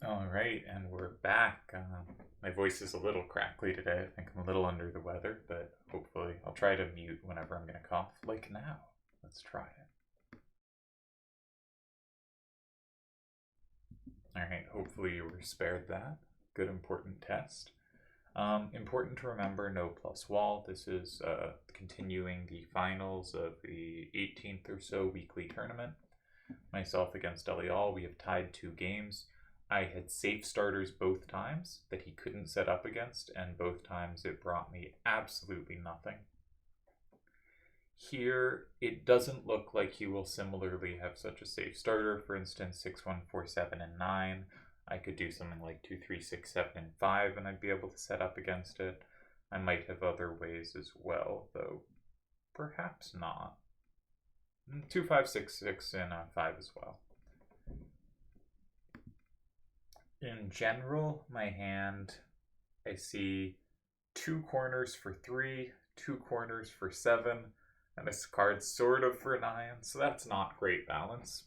All right, and we're back. My voice is a little crackly today. I think I'm a little under the weather, but hopefully I'll try to mute whenever I'm going to cough, like now. Let's try it. All right, hopefully you were spared that. Good, important test. Important to remember, no plus wall. This is continuing the finals of the 18th or so weekly tournament. Myself against Delial, we have tied 2 games. I had safe starters both times that he couldn't set up against, and both times it brought me absolutely nothing. Here, it doesn't look like he will similarly have such a safe starter. For instance, 6, 1, 4, 7, and 9. I could do something like 2, 3, 6, 7, and 5, and I'd be able to set up against it. I might have other ways as well, though perhaps not. 2, 5, 6, 6, and 5 as well. In general, my hand, I see 2 corners for 3, 2 corners for 7, and this card sort of for 9, so that's not great balance.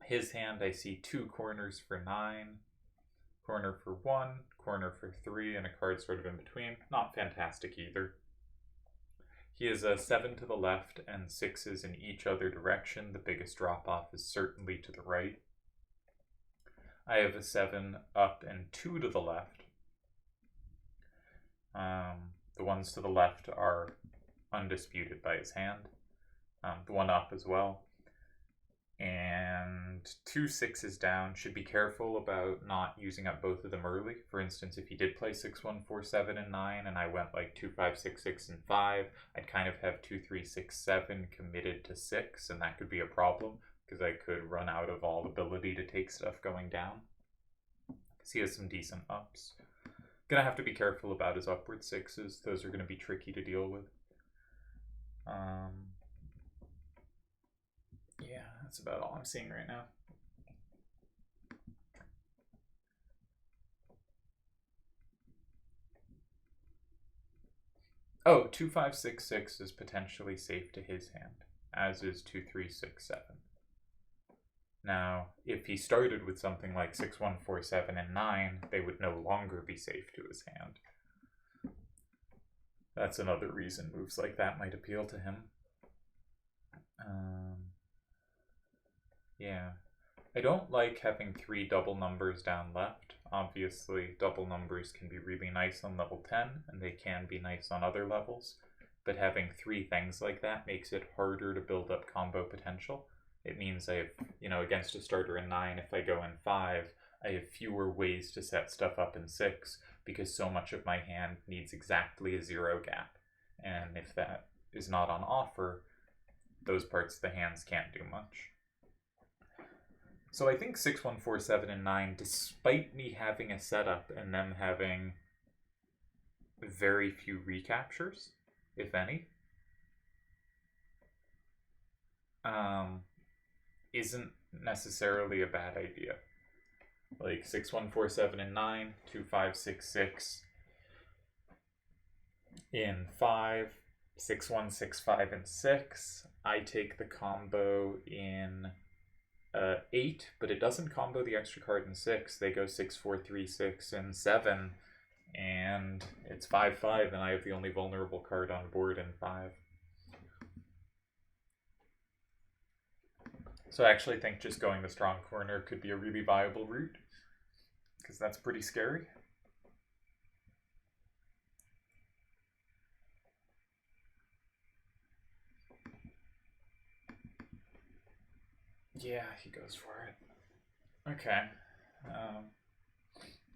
His hand, I see 2 corners for 9, corner for 1, corner for 3, and a card sort of in between. Not fantastic either. He is a 7 to the left and 6s in each other direction. The biggest drop off is certainly to the right. I have a 7 up and 2 to the left. The ones to the left are undisputed by his hand. The one up as well. And 2 6s down. Should be careful about not using up both of them early. For instance, if he did play 6, 1, 4, 7, and 9, and I went like 2, 5, 6, 6, and 5, I'd kind of have 2, 3, 6, 7 committed to 6, and that could be a problem because I could run out of all ability to take stuff going down. He has some decent ups. Gonna have to be careful about his upward 6s. Those are gonna be tricky to deal with. Yeah, that's about all I'm seeing right now. Oh, 2, 5, 6, 6 is potentially safe to his hand, as is 2, 3, 6, 7. Now, if he started with something like 6, 1, 4, 7, and 9, they would no longer be safe to his hand. That's another reason moves like that might appeal to him. Yeah. I don't like having 3 double numbers down left. Obviously, double numbers can be really nice on level 10, and they can be nice on other levels. But having 3 things like that makes it harder to build up combo potential. It means I have, against a starter in 9, if I go in 5, I have fewer ways to set stuff up in 6 because so much of my hand needs exactly a 0 gap. And if that is not on offer, those parts of the hands can't do much. So I think 6, 1, 4, 7, and 9, despite me having a setup and them having very few recaptures, if any, isn't necessarily a bad idea. Like 6, 1, 4, 7, and 9, 2, 5, 6, 6 in 5, 6, 1, 6, 5, and 6. I take the combo in 8, but it doesn't combo the extra card in 6. They go 6, 4, 3, 6, and 7, and it's 5, 5, and I have the only vulnerable card on board in 5. So I actually think just going the strong corner could be a really viable route, because that's pretty scary. Yeah, he goes for it. Okay.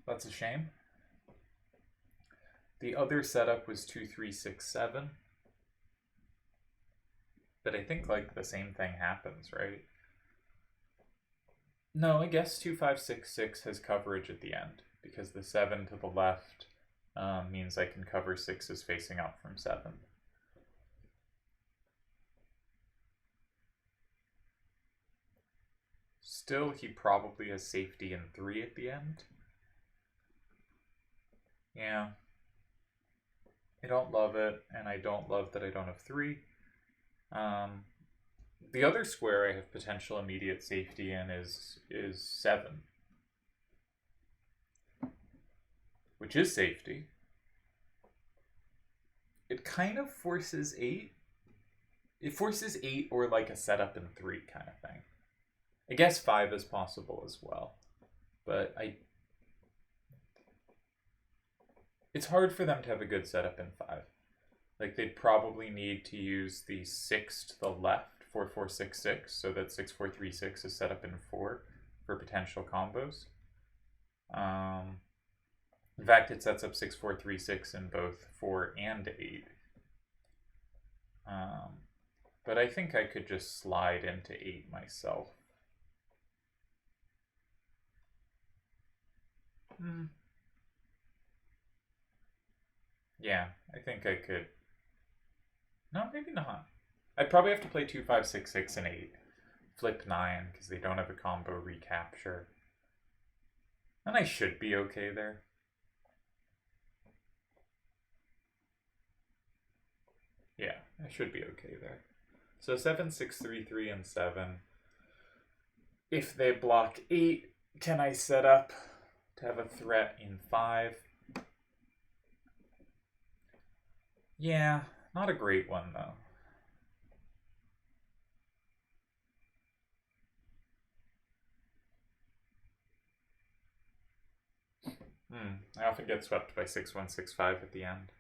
That's a shame. The other setup was 2, 3, 6, 7. But I think like the same thing happens, right? No, I guess 2, 5, 6, 6 has coverage at the end because the 7 to the left means I can cover 6s facing up from 7. Still, he probably has safety in 3 at the end. Yeah. I don't love it, and I don't love that I don't have 3. The other square I have potential immediate safety in is 7. which is safety. It kind of forces 8. It forces 8 or like a setup in 3 kind of thing. I guess 5 is possible as well. But it's hard for them to have a good setup in 5. Like, they'd probably need to use the 6 to the left, 4-4-6-6, so that 6-4-3-6 is set up in 4 for potential combos. In fact, it sets up 6-4-3-6 in both 4 and 8. But I think I could just slide into 8 myself. Yeah, I think I could. No, maybe not. I'd probably have to play 2-5-6-6 and 8. Flip 9, because they don't have a combo recapture. And I should be okay there. Yeah, I should be okay there. So 7, 6, 3, 3, and 7. If they block 8, can I set up to have a threat in 5? Yeah, not a great one though. I often get swept by 6-1, 6-5 at the end.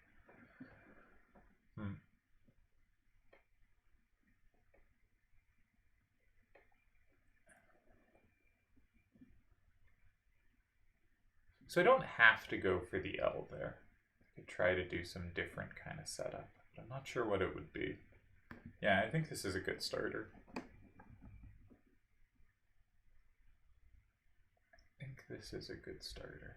So I don't have to go for the L there. I could try to do some different kind of setup, but I'm not sure what it would be. Yeah, I think this is a good starter. I think this is a good starter.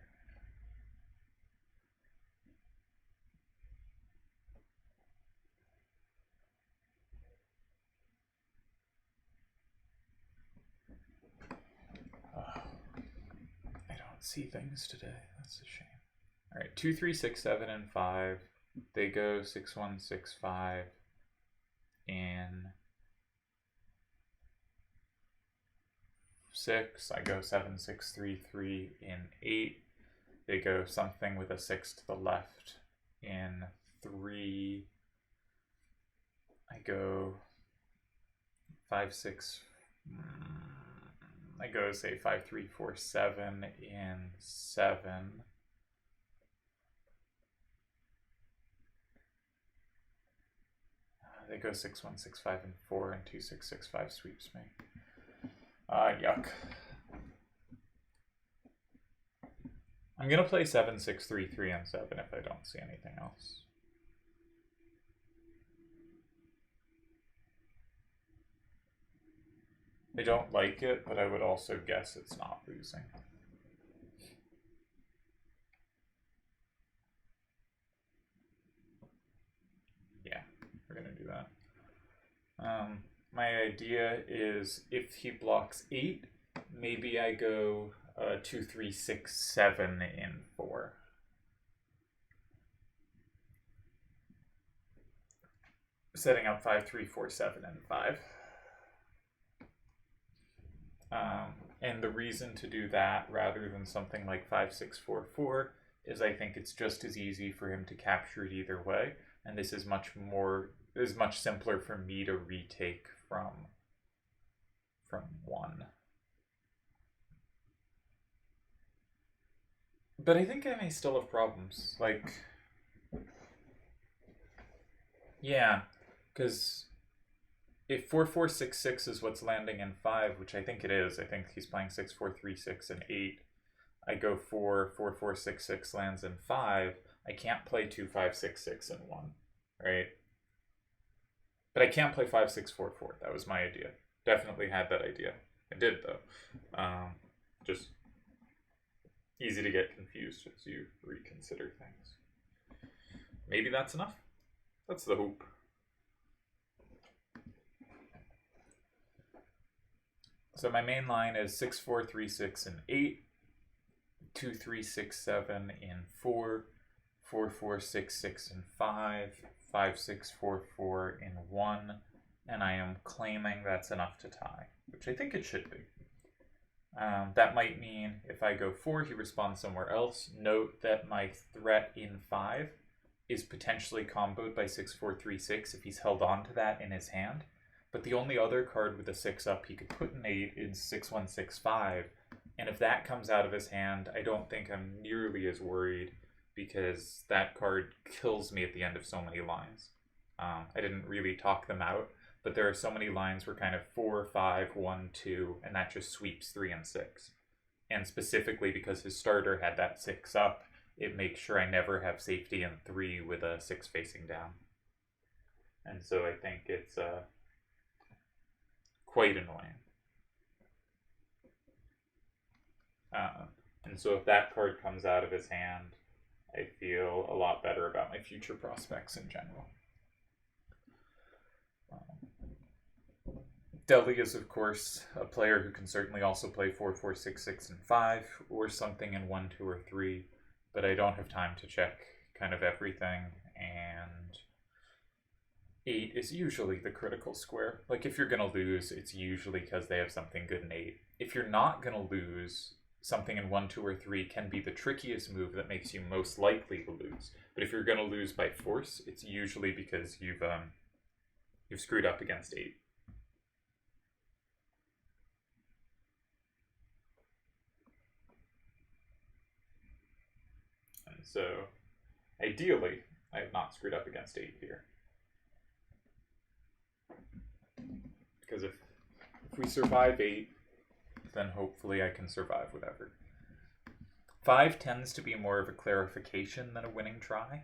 See things today. That's a shame. All right, 2, 3, 6, 7, and 5. They go 6, 1, 6, 5 in 6. I go 7, 6, 3, 3 in 8. They go something with a 6 to the left in 3. I go 5, 6. I go, say, 5, 3, 4, 7 in 7. They go 6, 1, 6, 5, and 4, and 2, 6, 6, 5 sweeps me. Yuck. I'm going to play 7, 6, 3, 3, and 7 if I don't see anything else. I don't like it, but I would also guess it's not losing. Yeah, we're going to do that. My idea is if he blocks 8, maybe I go 2, 3, 6, 7 in 4. Setting up 5, 3, 4, 7, and 5. And the reason to do that rather than something like 5, 6, 4, 4 is I think it's just as easy for him to capture it either way, and this is much simpler for me to retake from 1. But I think I may still have problems. Like, yeah, because if 4, 4, 6, 6 is what's landing in 5, which I think it is, I think he's playing 6, 4, 3, 6, and 8. I go 4, 4, 4, 6, 6 lands in 5. I can't play 2, 5, 6, 6, and 1, right? But I can't play 5, 6, 4, 4. That was my idea. Definitely had that idea. I did, though. Just easy to get confused as you reconsider things. Maybe that's enough. That's the hope. So my main line is 6, 4, 3, 6, and 8. 2, 3, 6, 7 in 4. 4, 4, 6, 6, and 5. 5, 6, 4, 4 in 1. And I am claiming that's enough to tie, which I think it should be. That might mean if I go 4, he responds somewhere else. Note that my threat in 5 is potentially comboed by 6-4-3-6 if he's held on to that in his hand. But the only other card with a 6 up he could put in 8 is 6-1-6-5. And if that comes out of his hand, I don't think I'm nearly as worried because that card kills me at the end of so many lines. I didn't really talk them out, but there are so many lines where kind of 4, 5, 1, 2, and that just sweeps 3 and 6. And specifically because his starter had that 6 up, it makes sure I never have safety in 3 with a 6 facing down. And so I think it's quite annoying. And so if that card comes out of his hand, I feel a lot better about my future prospects in general. Deli is, of course, a player who can certainly also play 4, 4, 6, 6, and 5, or something in 1, 2, or 3, but I don't have time to check kind of everything, and 8 is usually the critical square. Like, if you're going to lose, it's usually because they have something good in 8. If you're not going to lose, something in 1, 2, or 3 can be the trickiest move that makes you most likely to lose. But if you're going to lose by force, it's usually because you've screwed up against 8. And so, ideally, I have not screwed up against 8 here. Because if we survive 8, then hopefully I can survive whatever. 5 tends to be more of a clarification than a winning try,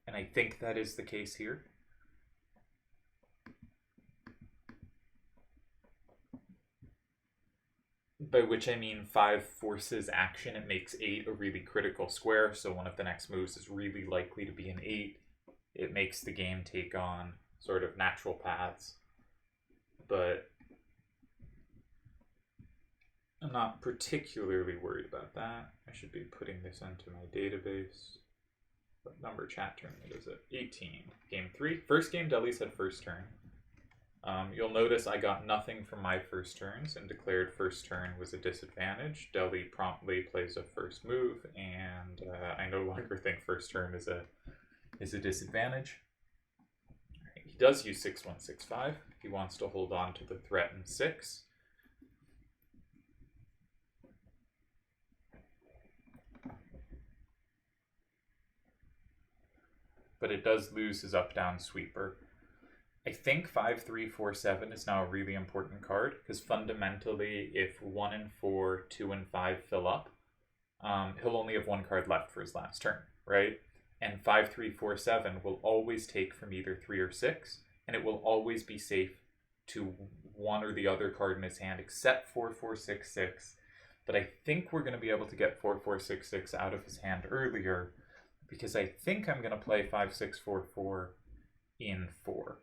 and I think that is the case here. By which I mean 5 forces action. It makes 8 a really critical square, so one of the next moves is really likely to be an 8. It makes the game take on sort of natural paths. But I'm not particularly worried about that. I should be putting this into my database. What number chat tournament is it? 18. Game 3. First game, Deli said first turn. You'll notice I got nothing from my first turns and declared first turn was a disadvantage. Deli promptly plays a first move, and I no longer think first turn is a disadvantage. Right, he does use 6-1-6-5. He wants to hold on to the threat in 6. But it does lose his up-down sweeper. I think 5-3-4-7 is now a really important card, because fundamentally, if 1 and 4, 2 and 5 fill up, he'll only have 1 card left for his last turn, right? And 5-3-4-7 will always take from either 3 or 6, and it will always be safe to 1 or the other card in his hand, except 4-4-6-6. But I think we're going to be able to get 4-4-6-6 out of his hand earlier, because I think I'm going to play 5-6-4-4 in 4.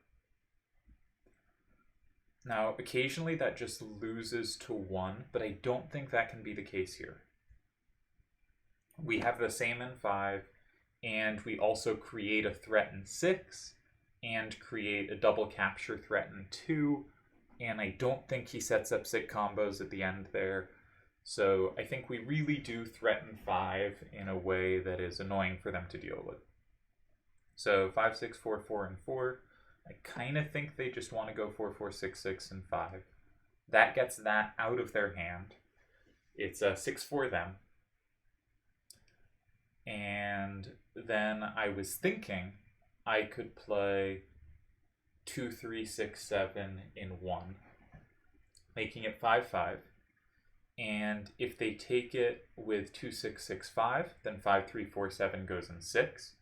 Now, occasionally that just loses to 1, but I don't think that can be the case here. We have the same in 5, and we also create a threat in 6, and create a double capture threat in 2, and I don't think he sets up sick combos at the end there. So I think we really do threaten 5 in a way that is annoying for them to deal with. So 5-6-4-4 and 4. I kind of think they just want to go 4-4-6-6 and 5. That gets that out of their hand. It's a 6 for them. And then I was thinking I could play 2-3-6-7 in 1, making it 5-5. And if they take it with 2-6-6-5, then 5-3-4-7 goes in 6.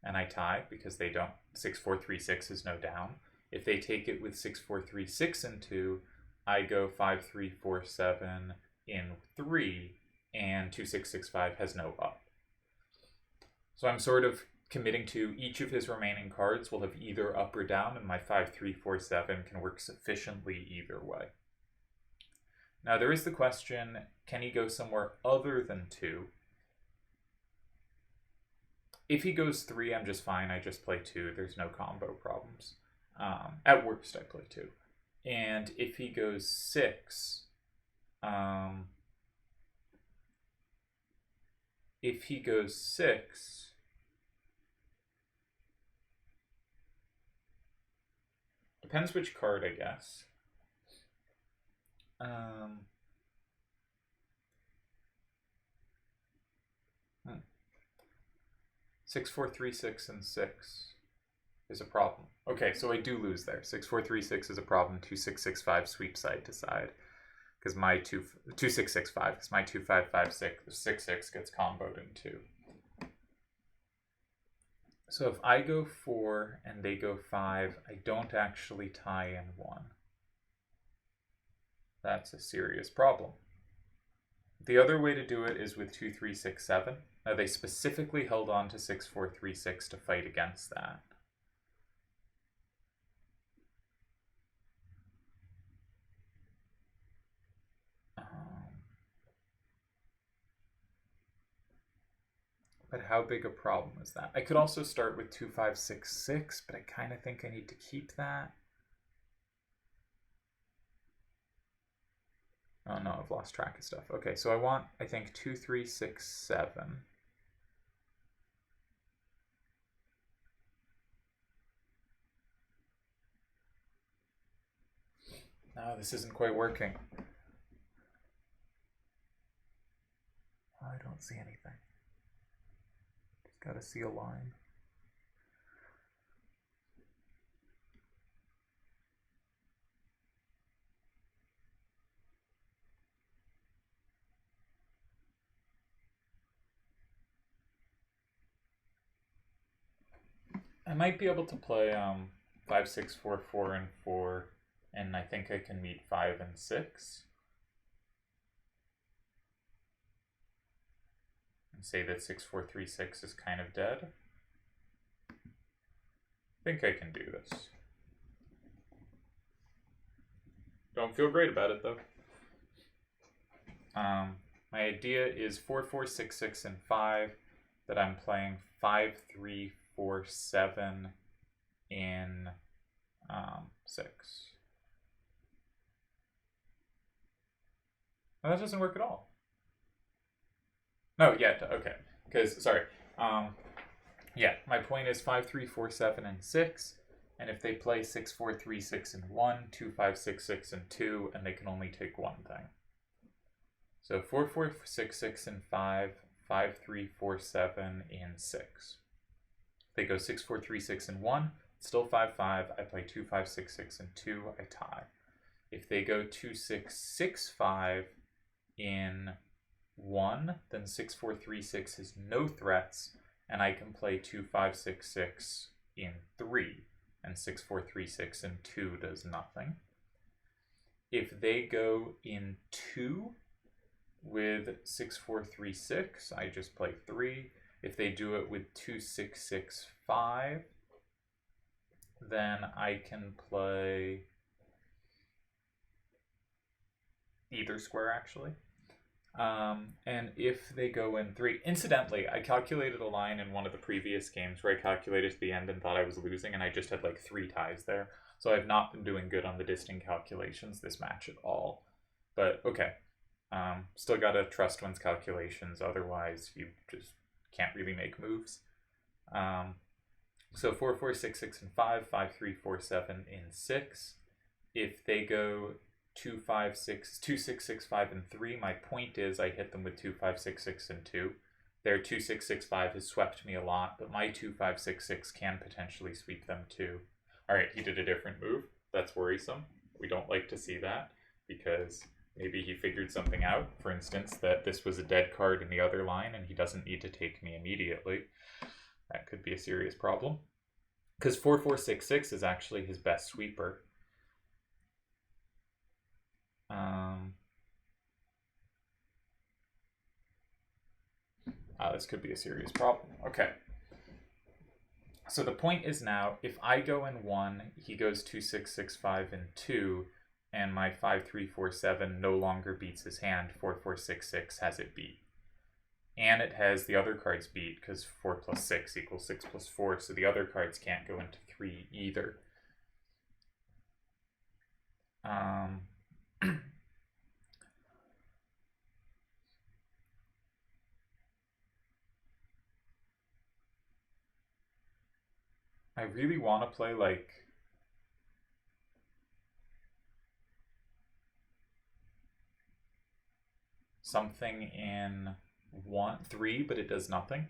And I tie because they don't. 6-4-3-6 is no down. If they take it with 6-4-3-6 and 2, I go 5-3-4-7 in 3, and 2-6-6-5 has no up. So I'm sort of committing to each of his remaining cards will have either up or down, and my 5-3-4-7 can work sufficiently either way. Now there is the question, can he go somewhere other than 2? If he goes 3, I'm just fine. I just play 2. There's no combo problems. At worst, I play 2. And if he goes 6, If he goes 6, depends which card, I guess. 6, 4, 3, 6, and 6 is a problem. Okay, so I do lose there. 6, 4, 3, 6 is a problem. 2, 6, 6, 5 sweep side to side. Because my 2, 6, 6, 5. Because my 2, 5, 5, 6, 6, 6 gets comboed in 2. So if I go 4 and they go 5, I don't actually tie in 1. That's a serious problem. The other way to do it is with 2, 3, 6, 7. Now they specifically held on to 6, 4, 3, 6 to fight against that. But how big a problem is that? I could also start with 2, 5, 6, 6, but I kind of think I need to keep that. Oh no, I've lost track of stuff. Okay, so I want, I think, 2, 3, 6, 7. No, this isn't quite working. I don't see anything. Just gotta see a line. I might be able to play 5, 6, 4, 4, and 4, and I think I can meet 5 and 6. And say that 6, 4, 3, 6 is kind of dead. I think I can do this. Don't feel great about it though. My idea is 4, 4, 6, 6, and 5, that I'm playing 5, 3, 4, 7 in 6. Oh, that doesn't work at all. No, yeah, okay. Because, sorry. Yeah, my point is 5, 3, 4, 7, and 6. And if they play 6, 4, 3, 6, and 1, 2, 5, 6, 6, and 2, and they can only take one thing. So 4, 4, 6, 6, and 5, 5, 3, 4, 7, and 6. They go 6, 4, 3, 6, and 1, still 5, 5. I play 2, 5, 6, 6, and 2. I tie. If they go 2, 6, 6, 5 in 1, then 6, 4, 3, 6 has no threats, and I can play 2, 5, 6, 6 in 3, and 6, 4, 3, 6 and 2 does nothing. If they go in 2 with 6, 4, 3, 6, I just play 3. If they do it with 2, 6, 6, 5, then I can play either square, actually. And if they go in 3, incidentally, I calculated a line in one of the previous games where I calculated to the end and thought I was losing, and I just had like 3 ties there. So I've not been doing good on the distant calculations this match at all. But okay, still gotta trust one's calculations, otherwise you just can't really make moves. So 4, 4, 6, 6, and 5, 5, 3, 4, 7 in 6. If they go 2, 5, 6, 2, 6, 6, 5, and 3, my point is I hit them with 2, 5, 6, 6, and 2. Their 2, 6, 6, 5 has swept me a lot, but my 2, 5, 6, 6 can potentially sweep them too. Alright, he did a different move. That's worrisome. We don't like to see that, because maybe he figured something out. For instance, that this was a dead card in the other line, and he doesn't need to take me immediately. That could be a serious problem. Because 4, 4, 6, 6 is actually his best sweeper. This could be a serious problem. Okay. So the point is now, if I go in 1, he goes 2, 6, 6, 5, and 2, and my 5, 3, 4, 7 no longer beats his hand. 4, 4, 6, 6 has it beat. And it has the other cards beat, because 4 plus 6 equals 6 plus 4, so the other cards can't go into 3 either. I really want to play like something in 3, but it does nothing.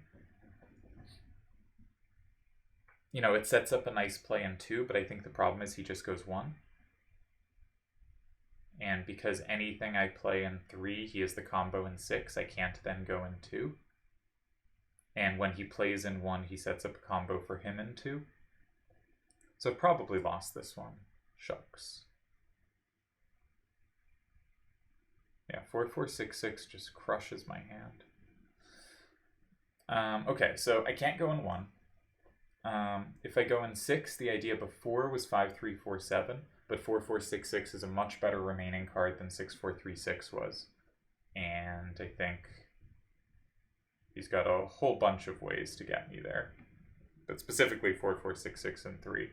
You know, it sets up a nice play in 2, but I think the problem is he just goes 1. And because anything I play in 3, he has the combo in 6, I can't then go in 2. And when he plays in 1, he sets up a combo for him in 2. So I've probably lost this one. Shucks. Yeah, 4-4-6-6 just crushes my hand. Okay, so I can't go in 1. If I go in 6, the idea before was 5-3-4-7, but 4-4-6-6 is a much better remaining card than 6-4-3-6 was. And I think he's got a whole bunch of ways to get me there. But specifically 4-4-6-6 and 3.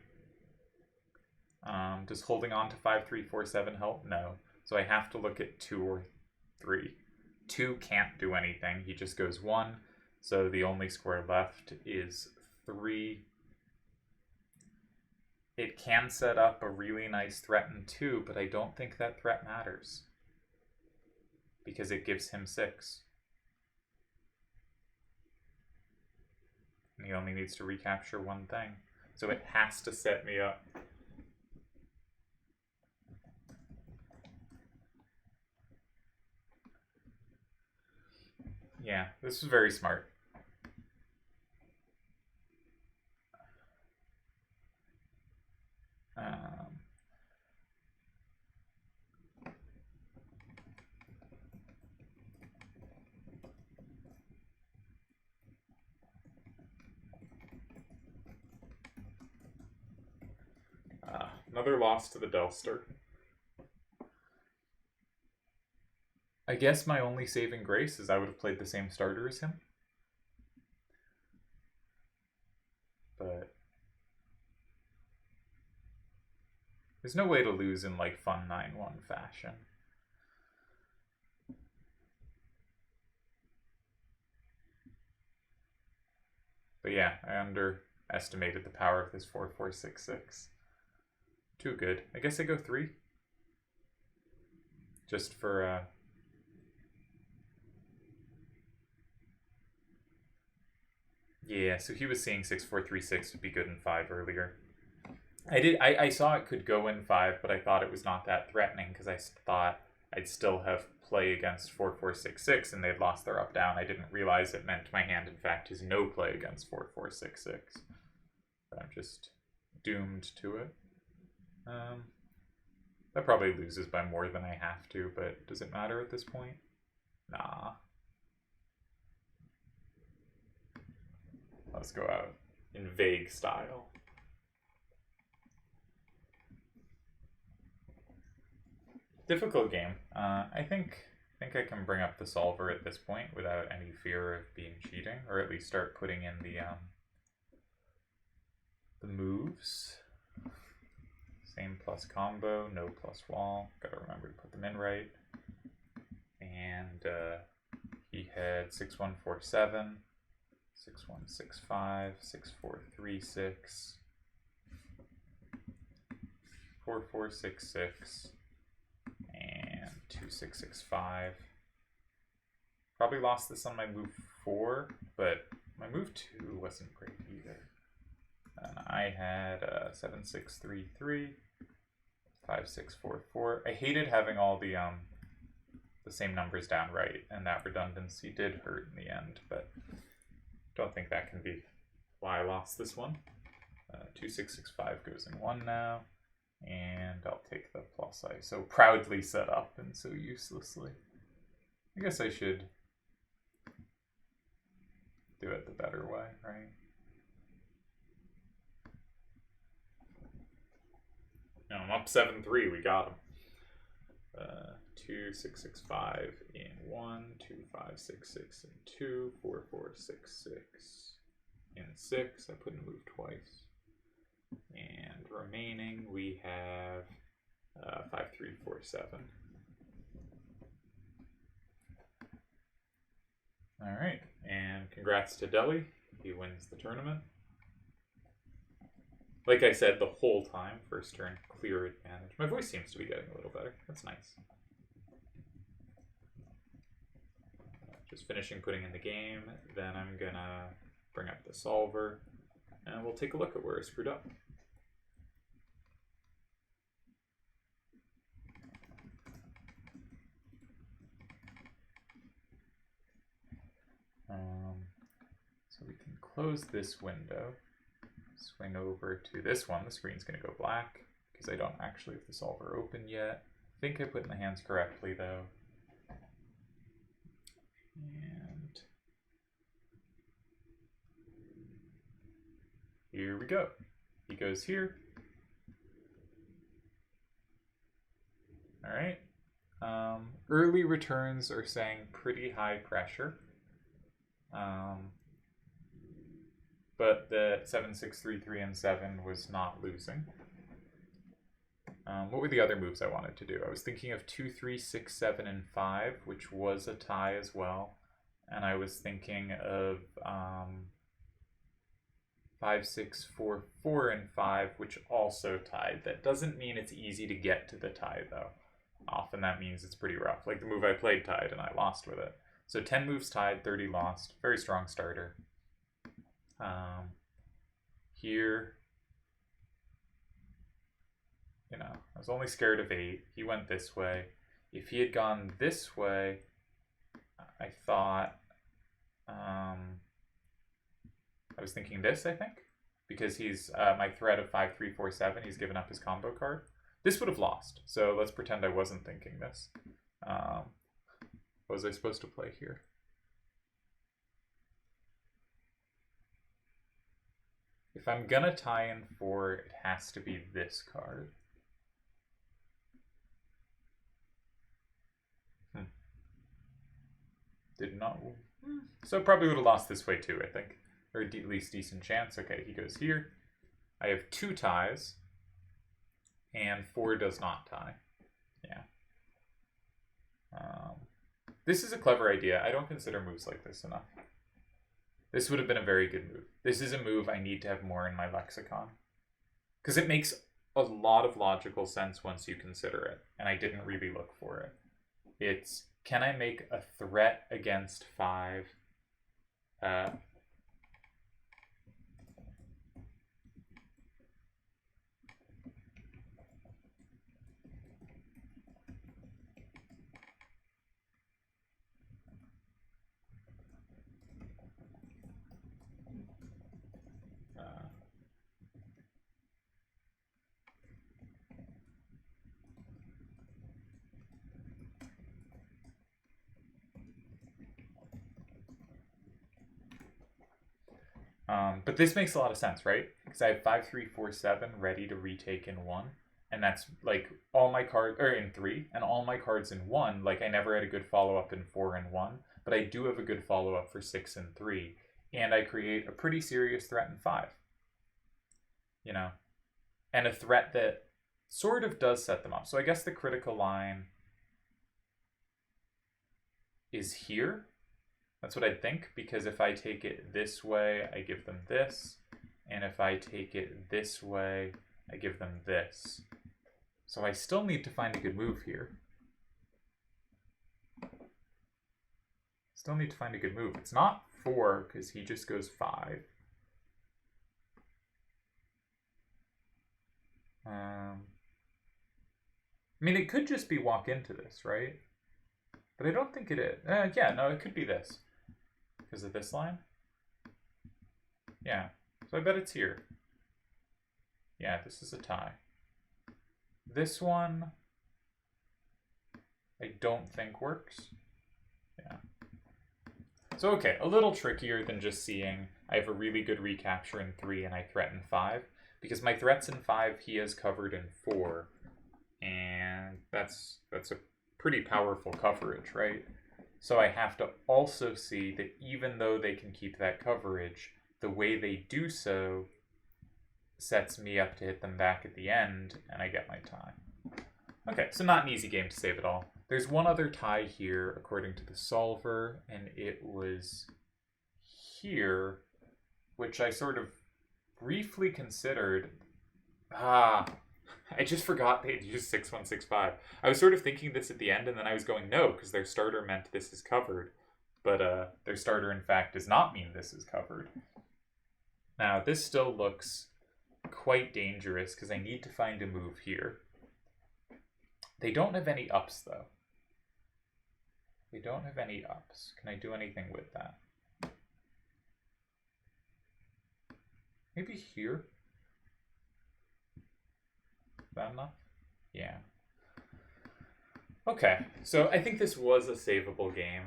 Does holding on to 5-3-4-7 help? No. So I have to look at 2 or 3. 2 can't do anything. He just goes 1. So the only square left is 3. It can set up a really nice threat in 2, but I don't think that threat matters. Because it gives him 6. And he only needs to recapture 1 thing. So it has to set me up. Yeah, this was very smart. Another loss to the Delster. I guess my only saving grace is I would have played the same starter as him. But there's no way to lose in like fun 9-1 fashion. But yeah, I underestimated the power of this 4-4-6-6. Too good. I guess I go 3. Just for yeah, so he was seeing 6-4-3-6 would be good in 5 earlier. I saw it could go in 5, but I thought it was not that threatening because I thought I'd still have play against 4-4-6-6 and they'd lost their up-down. I didn't realize it meant my hand, in fact, is no play against 4-4-6-6. I'm just doomed to it. That probably loses by more than I have to, but does it matter at this point? Nah. Let's go out in vague style. Difficult game. I think I can bring up the solver at this point without any fear of being cheating, or at least start putting in the moves. Same plus combo, no plus wall. Gotta remember to put them in right. And he had 6-1-4-7, 6-1-6-5, 6-4-3-6, 4-4-6-6, and 2-6-6-5. Probably lost this on my move 4, but my move 2 wasn't great either. And I had 7-6-3-3, 5-6-4-4. I hated having all the same numbers down right, and that redundancy did hurt in the end, but don't think that can be why I lost this one. 2-6-6-5 goes in 1 now, and I'll take the plus I so proudly set up and so uselessly. I guess I should do it the better way, right? No, I'm up 7-3. We got him. 2-6-6-5 in 1, 2-5-6-6 in 2, 4-4-6-6 in 6. I put in move twice. And remaining, we have 5-3-4-7. All right, and congrats to Deli. He wins the tournament. Like I said the whole time, first turn, clear advantage. My voice seems to be getting a little better. That's nice. Just finishing putting in the game, then I'm gonna bring up the solver, and we'll take a look at where I screwed up. So we can close this window, swing over to this one. The screen's going to go black because I don't actually have the solver open yet. I think I put in the hands correctly though. And here we go. He goes here. All right. Early returns are saying pretty high pressure. But the 7, 6, 3, 3, and 7 was not losing. What were the other moves I wanted to do? I was thinking of 2, 3, 6, 7, and 5, which was a tie as well. And I was thinking of 5, 6, 4, 4, and 5, which also tied. That doesn't mean it's easy to get to the tie, though. Often that means it's pretty rough. Like the move I played tied, and I lost with it. So 10 moves tied, 30 lost. Very strong starter. Here, you know, I was only scared of 8. He went this way. If he had gone this way, I thought, I was thinking this, I think, because he's my threat of 5, 3, 4, 7. He's given up his combo card. This would have lost. So let's pretend I wasn't thinking this. What was I supposed to play here? If I'm gonna tie in 4, it has to be this card. Did not. So probably would have lost this way too, I think. Or at least decent chance. Okay, he goes here. I have 2 ties. And 4 does not tie. Yeah. This is a clever idea. I don't consider moves like this enough. This would have been a very good move. This is a move I need to have more in my lexicon. Because it makes a lot of logical sense once you consider it. And I didn't really look for it. It's, can I make a threat against 5? But this makes a lot of sense, right? Because I have 5, 3, 4, 7 ready to retake in 1. And that's like all my cards, or in 3, and all my cards in 1. Like I never had a good follow-up in 4 and 1, but I do have a good follow-up for 6 and 3. And I create a pretty serious threat in 5. You know? And a threat that sort of does set them up. So I guess the critical line is here. That's what I think, because if I take it this way, I give them this. And if I take it this way, I give them this. So I still need to find a good move here. Still need to find a good move. It's not 4, because he just goes 5. I mean, it could just be walk into this, right? But I don't think it is. Yeah, no, it could be this. Because of this line? Yeah. So I bet it's here. Yeah, this is a tie. This one, I don't think works. Yeah. So okay, a little trickier than just seeing I have a really good recapture in 3 and I threaten 5. Because my threats in 5 he has covered in 4. And that's a pretty powerful coverage, right? So I have to also see that even though they can keep that coverage, the way they do so sets me up to hit them back at the end, and I get my tie. Okay, so not an easy game to save it all. There's one other tie here, according to the solver, and it was here, which I sort of briefly considered. Ah, I just forgot they'd used 6165. I was sort of thinking this at the end, and then I was going, no, because their starter meant this is covered. But their starter, in fact, does not mean this is covered. Now, this still looks quite dangerous, because I need to find a move here. They don't have any ups, though. They don't have any ups. Can I do anything with that? Maybe here? Is that enough? Yeah. Okay, so I think this was a savable game.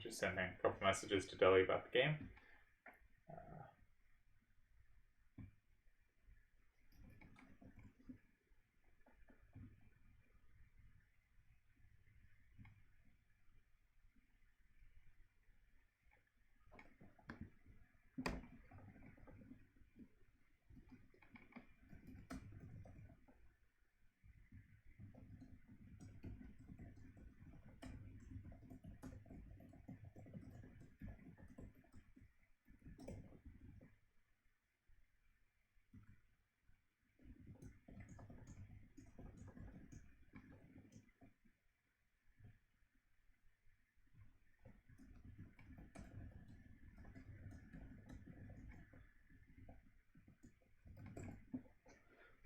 Just sending a couple messages to Deli about the game.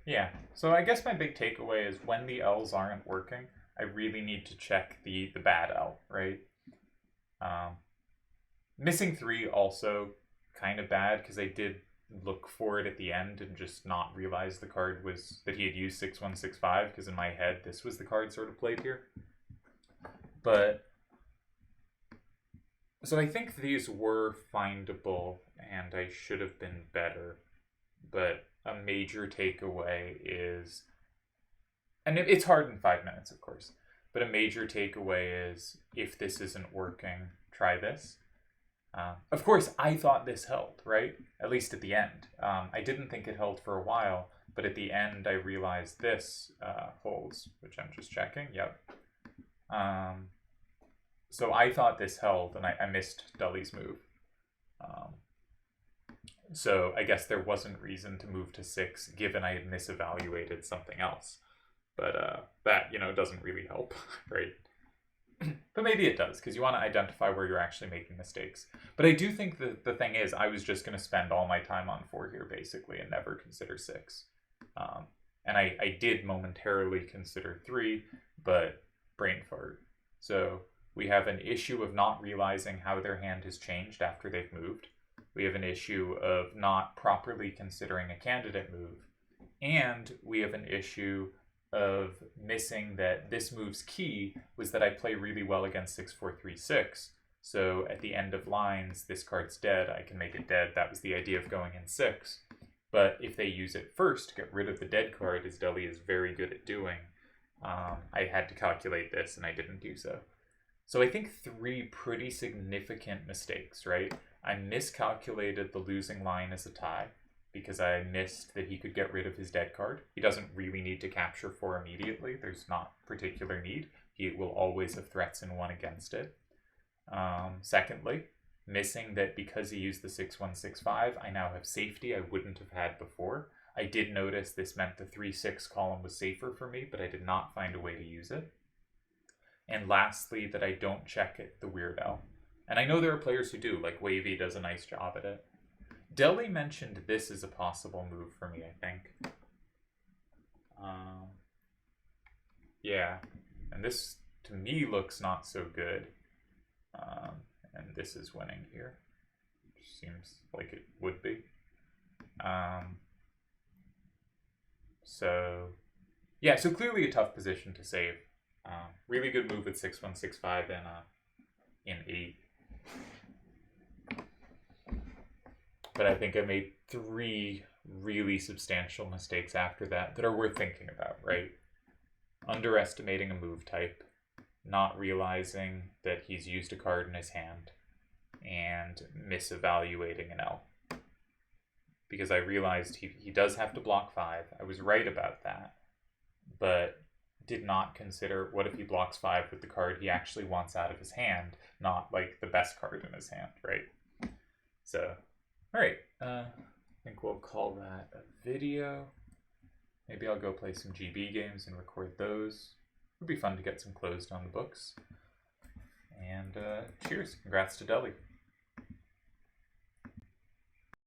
Yeah, so I guess my big takeaway is when the L's aren't working, I really need to check the bad L, right? Missing 3 also kind of bad, because I did look for it at the end and just not realize the card was that he had used 6165, because in my head this was the card sort of played here. But so I think these were findable and I should have been better. But a major takeaway is, and it's hard in 5 minutes, of course, but a major takeaway is, if this isn't working, try this. Of course, I thought this held, right? At least at the end. I didn't think it held for a while, but at the end I realized this holds, which I'm just checking. Yep. So I thought this held, and I missed Deli's move. So I guess there wasn't reason to move to 6, given I had misevaluated something else. But that, doesn't really help, right? But maybe it does, because you want to identify where you're actually making mistakes. But I do think that the thing is, I was just going to spend all my time on 4 here, basically, and never consider 6. And I did momentarily consider 3, but brain fart. So we have an issue of not realizing how their hand has changed after they've moved. We have an issue of not properly considering a candidate move. And we have an issue of missing that this move's key was that I play really well against 6436. So at the end of lines, this card's dead. I can make it dead. That was the idea of going in 6. But if they use it first to get rid of the dead card, as Deli is very good at doing, I had to calculate this, and I didn't do so. So I think 3 pretty significant mistakes, right? I miscalculated the losing line as a tie, because I missed that he could get rid of his dead card. He doesn't really need to capture 4 immediately. There's not particular need. He will always have threats in 1 against it. Secondly, missing that because he used the 6165, I now have safety I wouldn't have had before. I did notice this meant the 3-6 column was safer for me, but I did not find a way to use it. And lastly, that I don't check it, the weird L. And I know there are players who do, like Wavy does a nice job at it. Deli mentioned this as a possible move for me, I think. Yeah, and this to me looks not so good. And this is winning here, which seems like it would be. So yeah, so clearly a tough position to save. Really good move with 6165 in 8. But I think I made 3 really substantial mistakes after that that are worth thinking about, right? Underestimating a move type, not realizing that he's used a card in his hand, and misevaluating an L. Because I realized he does have to block 5. I was right about that, but did not consider what if he blocks 5 with the card he actually wants out of his hand, not like the best card in his hand, right? So, alright, I think we'll call that a video. Maybe I'll go play some GB games and record those. It would be fun to get some closed on the books. And cheers, congrats to Deli.